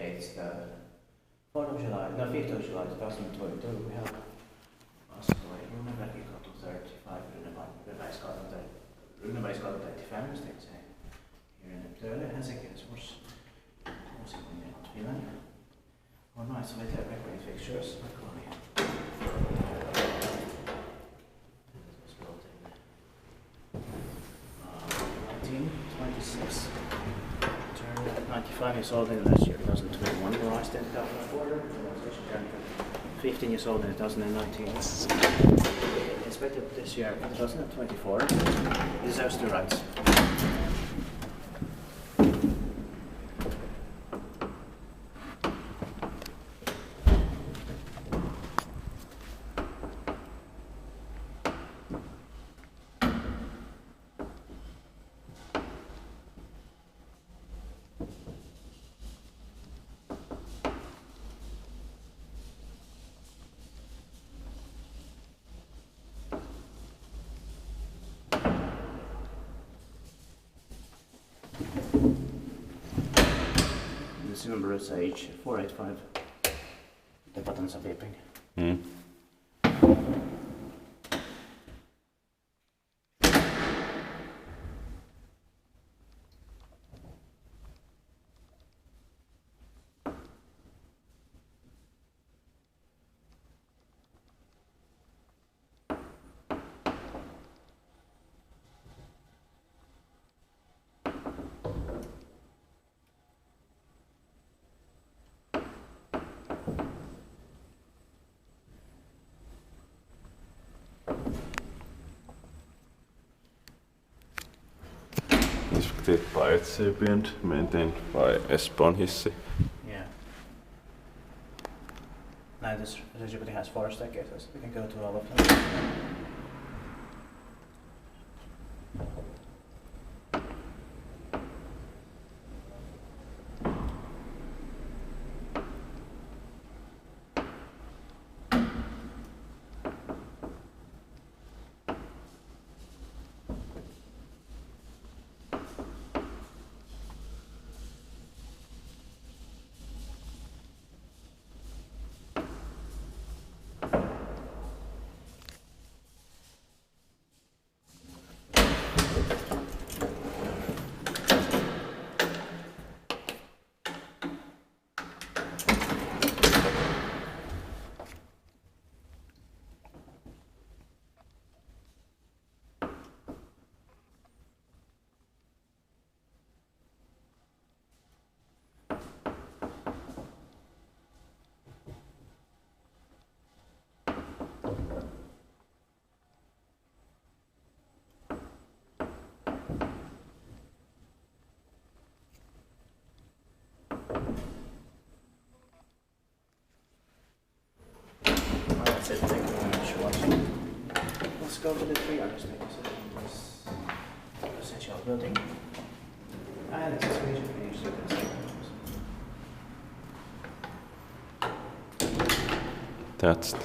It's the 4th of July, no, 5th of July 2022. We have Askelainen, Runeberginkatu 35, Runeberginkatu 35 mistakes here in Helsinki, Finland. Oh nice, with the great fixtures, Kone. 1926. Turned 95 years old in last year, 2021. Realized in 2004. Turned 15 years old in 2019. Expected this year, 2024. Deserves the rights. This number is H485. The buttons are beeping. Inspected by recipient, maintained by Espoon Hissi. Yeah. Now this recipient has 4 staircases. We can go to all of them. That's it, thank you very much for watching. Let's go to the 3 other staircases in this essential building. And it's a major finish. That's